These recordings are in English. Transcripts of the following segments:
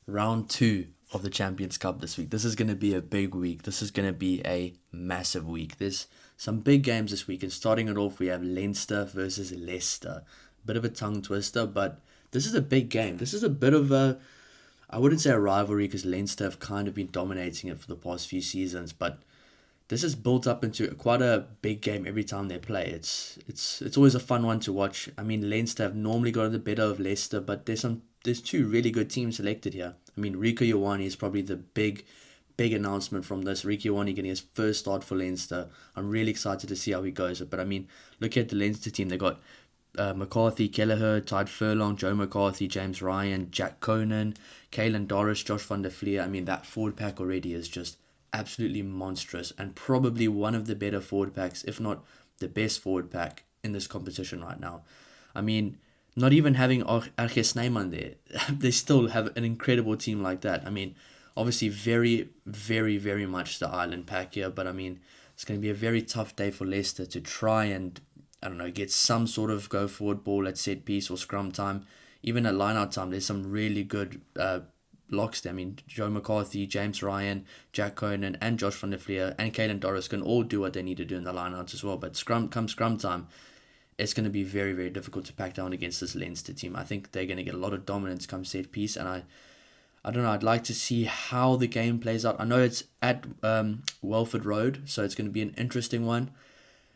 round two of the Champions Cup this week. This is going to be a big week. This is going to be a massive week. There's some big games this week, and starting it off, we have Leinster versus Leicester. Bit of a tongue twister, but this is a big game. This is a bit of a, I wouldn't say a rivalry because Leinster have kind of been dominating it for the past few seasons, but this is built up into quite a big game every time they play. It's always a fun one to watch. I mean, Leinster have normally got the better of Leicester, but there's two really good teams selected here. I mean, Rico Ioane is probably the big announcement from this. Rico Ioane getting his first start for Leinster. I'm really excited to see how he goes. But I mean, look at the Leinster team. They got McCarthy, Kelleher, Tide Furlong, Joe McCarthy, James Ryan, Jack Conan, Caelan Doris, Josh van der Fleer. I mean, that forward pack already is just absolutely monstrous and probably one of the better forward packs, if not the best forward pack in this competition right now. I mean, not even having Arge Snyman there, they still have an incredible team like that. I mean, obviously very, very, very much the island pack here, but I mean, it's going to be a very tough day for Leicester to try and, I don't know, get some sort of go forward ball at set piece or scrum time. Even at line out time, there's some really good locks there. I mean, Joe McCarthy, James Ryan, Jack Conan, and Josh van der Fleer, and Caelan Doris can all do what they need to do in the lineouts as well. But scrum time, it's going to be very, very difficult to pack down against this Leinster team. I think they're going to get a lot of dominance come set piece, and I don't know, I'd like to see how the game plays out. I know it's at Welford Road, so it's going to be an interesting one.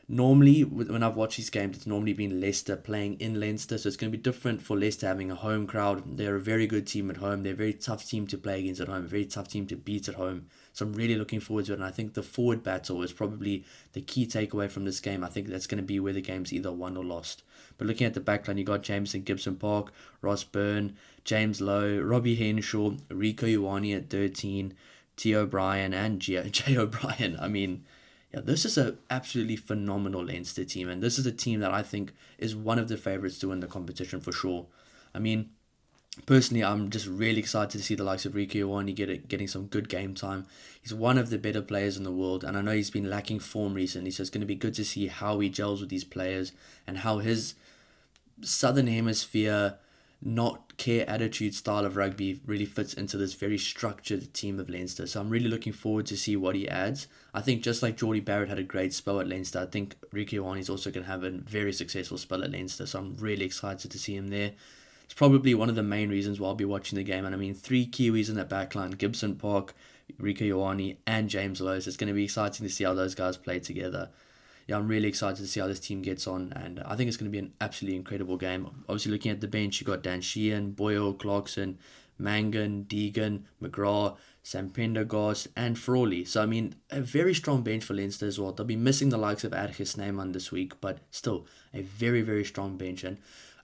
Normally, when I've watched these games, it's normally been Leicester playing in Leinster, so it's going to be different for Leicester having a home crowd. They're a very good team at home. They're a very tough team to play against at home, a very tough team to beat at home. So I'm really looking forward to it, and I think the forward battle is probably the key takeaway from this game. I think that's going to be where the game's either won or lost. But looking at the backline, you got Jameson Gibson Park, Ross Byrne, James Lowe, Robbie Henshaw, Rico Ioane at 13, T. O'Brien, and J. O'Brien. I mean, yeah, this is a absolutely phenomenal Leinster team, and this is a team that I think is one of the favourites to win the competition for sure. I mean, personally, I'm just really excited to see the likes of Rico Ioane getting some good game time. He's one of the better players in the world, and I know he's been lacking form recently, so it's going to be good to see how he gels with these players and how his Southern Hemisphere not care attitude style of rugby really fits into this very structured team of Leinster. So I'm really looking forward to see what he adds. I think just like Geordie Barrett had a great spell at Leinster, I think Rico Ioane is also going to have a very successful spell at Leinster. So I'm really excited to see him there. It's probably one of the main reasons why I'll be watching the game. And I mean, three Kiwis in that backline, Gibson Park, Rico Ioane, and James Lowe. So it's going to be exciting to see how those guys play together. Yeah, I'm really excited to see how this team gets on, and I think it's going to be an absolutely incredible game. Obviously, looking at the bench, you got Dan Sheehan, Boyle, Clarkson, Mangan, Deegan, McGrath, Sam Pendergast, and Frawley. So, I mean, a very strong bench for Leinster as well. They'll be missing the likes of Adge Snyman this week, but still, a very, very strong bench. And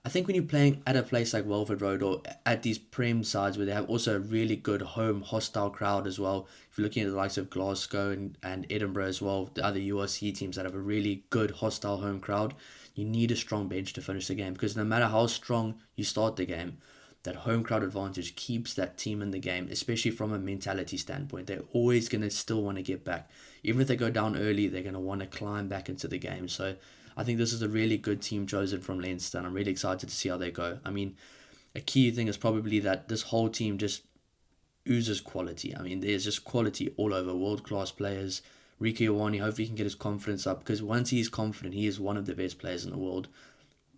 I think when you're playing at a place like Welford Road or at these Prem sides where they have also a really good home hostile crowd as well, if you're looking at the likes of Glasgow and Edinburgh as well, the other URC teams that have a really good hostile home crowd, you need a strong bench to finish the game, because no matter how strong you start the game, that home crowd advantage keeps that team in the game, especially from a mentality standpoint. They're always going to still want to get back. Even if they go down early, they're going to want to climb back into the game. So I think this is a really good team chosen from Leinster, and I'm really excited to see how they go. I mean, a key thing is probably that this whole team just oozes quality. I mean, there's just quality all over, world-class players. Rico Ioane, hopefully he can get his confidence up, because once he's confident, he is one of the best players in the world.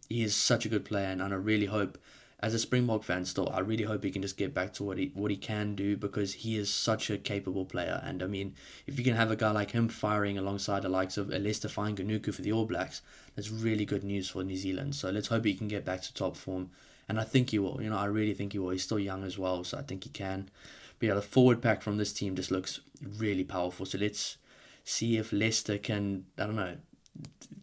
He is such a good player, and I really hope, as a Springbok fan still, I really hope he can just get back to what he can do, because he is such a capable player. And I mean, if you can have a guy like him firing alongside the likes of Leicester Ganuku for the All Blacks, that's really good news for New Zealand. So let's hope he can get back to top form. And I think he will. I really think he will. He's still young as well, so I think he can. But yeah, the forward pack from this team just looks really powerful. So let's see if Leicester can, I don't know,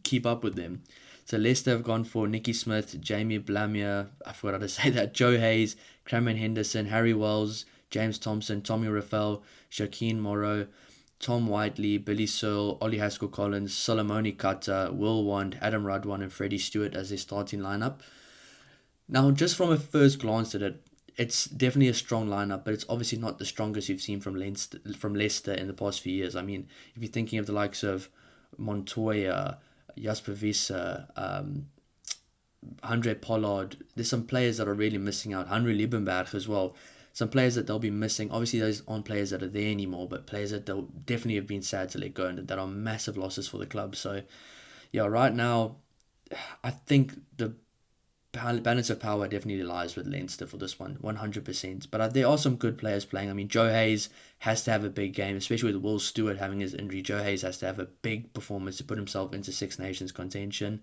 keep up with them. So Leicester have gone for Nicky Smith, Jamie Blamier, I forgot how to say that, Joe Hayes, Cameron Henderson, Harry Wells, James Thompson, Tommy Raffel, Joaquin Morrow, Tom Whiteley, Billy Searle, Ollie Haskell-Collins, Solomoni Kata, Will Wand, Adam Radwan, and Freddie Stewart as their starting lineup. Now, just from a first glance at it, it's definitely a strong lineup, but it's obviously not the strongest you've seen from Leicester in the past few years. I mean, if you're thinking of the likes of Montoya, Jasper Wiese, Andre Pollard, there's some players that are really missing out. Henry Liebenberg as well. some players that they'll be missing. Obviously, those aren't players that are there anymore, but players that they'll definitely have been sad to let go and that are massive losses for the club. So, yeah, right now, I think the balance of power definitely lies with Leinster for this one, 100%. But there are some good players playing. I mean, Joe Hayes has to have a big game, especially with Will Stewart having his injury. Joe Hayes has to have a big performance to put himself into Six Nations contention.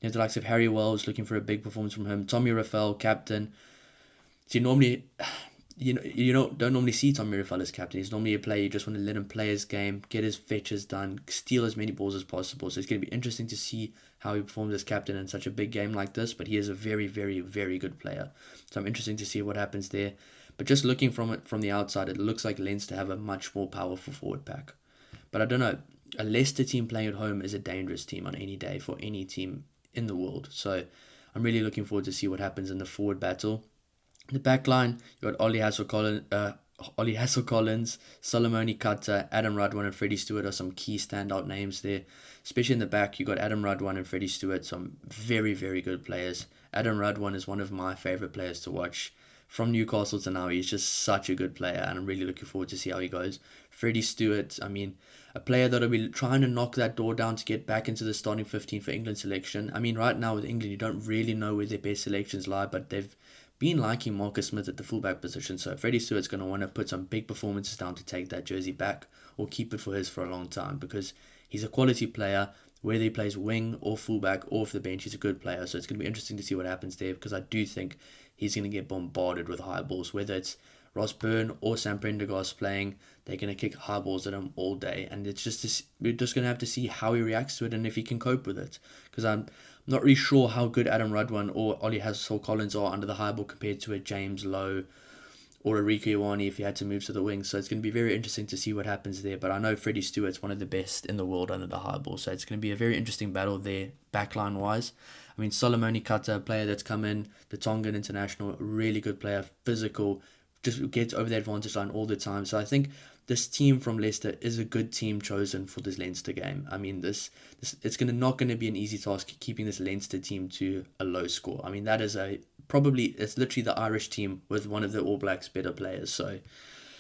You have the likes of Harry Wells looking for a big performance from him. Tommy Raffel, captain. So normally, don't normally see Tommy Raffel as captain. He's normally a player. You just want to let him play his game, get his fetches done, steal as many balls as possible. So it's going to be interesting to see how he performs as captain in such a big game like this. But he is a very, very, very good player. So I'm interested to see what happens there. But just looking from the outside, it looks like Leinster have a much more powerful forward pack. But I don't know. A Leicester team playing at home is a dangerous team on any day for any team in the world. So I'm really looking forward to see what happens in the forward battle. In the back line, you got Ollie Hassel-Collins, Solomone Kata, Adam Radwan and Freddie Stewart are some key standout names there. Especially in the back, you got Adam Radwan and Freddie Stewart, some very, very good players. Adam Radwan is one of my favourite players to watch. From Newcastle to now, he's just such a good player, and I'm really looking forward to see how he goes. Freddie Stewart, I mean, a player that'll be trying to knock that door down to get back into the starting 15 for England selection. I mean, right now with England, you don't really know where their best selections lie, but they've been liking Marcus Smith at the fullback position, so Freddie Stewart's going to want to put some big performances down to take that jersey back or keep it for a long time, because he's a quality player. Whether he plays wing or fullback or off the bench, he's a good player. So it's going to be interesting to see what happens there, because I do think he's going to get bombarded with high balls. Whether it's Ross Byrne or Sam Prendergast playing, they're going to kick high balls at him all day. And we're just going to have to see how he reacts to it and if he can cope with it. Because I'm not really sure how good Adam Radwan or Ollie Hassel-Collins are under the high ball compared to a James Lowe or a Rieko Ioane if he had to move to the wing. So it's going to be very interesting to see what happens there. But I know Freddie Stewart's one of the best in the world under the high ball. So it's going to be a very interesting battle there, backline-wise. I mean, Solomone Kata, a player that's come in, the Tongan international, really good player, physical, just gets over the advantage line all the time. So I think this team from Leicester is a good team chosen for this Leinster game. I mean, it's not going to be an easy task keeping this Leinster team to a low score. I mean, that is it's literally the Irish team with one of the All Blacks better players. So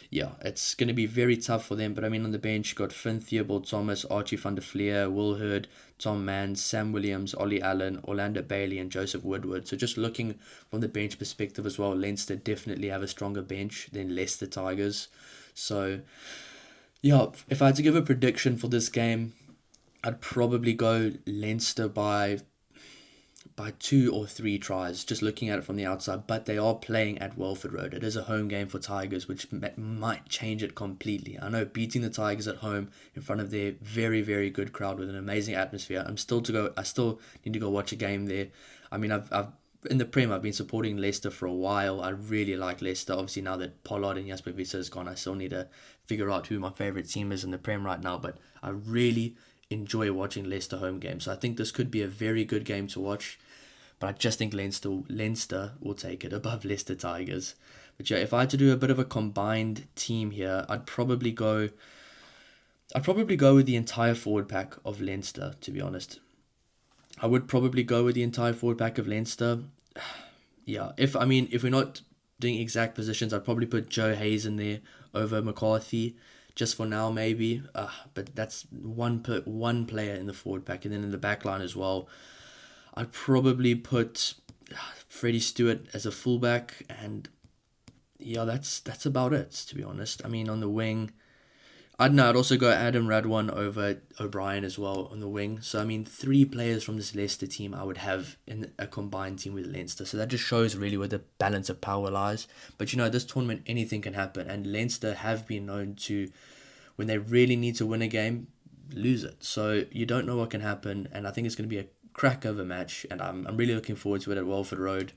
yeah, it's going to be very tough for them. But I mean, on the bench, you've got Finn Theobald Thomas, Archie van der Fleer, Will Hurd, Tom Mann, Sam Williams, Ollie Allen, Orlando Bailey, and Joseph Woodward. So just looking from the bench perspective as well, Leinster definitely have a stronger bench than Leicester Tigers. So yeah, if I had to give a prediction for this game, I'd probably go Leinster by 2 or 3 tries, just looking at it from the outside. But they are playing at Welford Road. It is a home game for Tigers, which might change it completely. I know beating the Tigers at home in front of their very, very good crowd with an amazing atmosphere. I still need to go watch a game there. I mean, I've in the Prem, I've been supporting Leicester for a while. I really like Leicester. Obviously, now that Pollard and Jasper Visser is gone, I still need to figure out who my favourite team is in the Prem right now. But I really enjoy watching Leicester home games. So I think this could be a very good game to watch. But I just think Leinster will take it above Leicester Tigers. But yeah, if I had to do a bit of a combined team here, I'd probably go with the entire forward pack of Leinster, to be honest. I would probably go with the entire forward pack of Leinster. Yeah, if we're not doing exact positions, I'd probably put Joe Hayes in there over McCarthy, just for now maybe. But that's one player in the forward pack, and then in the back line as well, I'd probably put Freddie Stewart as a fullback, and yeah, that's about it, to be honest. I mean, on the wing, I'd also go Adam Radwan over O'Brien as well on the wing. So, I mean, 3 players from this Leicester team I would have in a combined team with Leinster. So that just shows really where the balance of power lies. But, this tournament, anything can happen. And Leinster have been known to, when they really need to win a game, lose it. So you don't know what can happen. And I think it's going to be a crack of a match. And I'm really looking forward to it at Welford Road.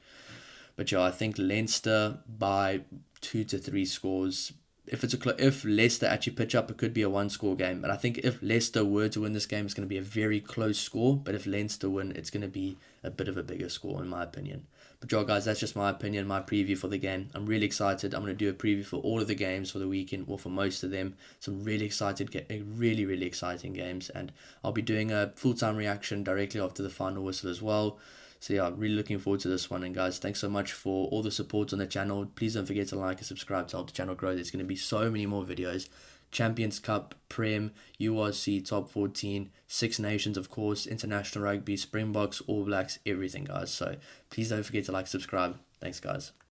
But, I think Leinster by 2 to 3 scores. If Leicester actually pitch up, it could be a 1-score game. But I think if Leicester were to win this game, it's going to be a very close score. But if Leinster win, it's going to be a bit of a bigger score, in my opinion. But guys, that's just my opinion, my preview for the game. I'm really excited. I'm going to do a preview for all of the games for the weekend, or for most of them. Some really really exciting games. And I'll be doing a full-time reaction directly after the final whistle as well. So yeah, really looking forward to this one. And guys, thanks so much for all the support on the channel. Please don't forget to like and subscribe to help the channel grow. There's going to be so many more videos. Champions Cup, Prem, URC, Top 14, Six Nations, of course, International Rugby, Springboks, All Blacks, everything, guys. So please don't forget to like, subscribe. Thanks, guys.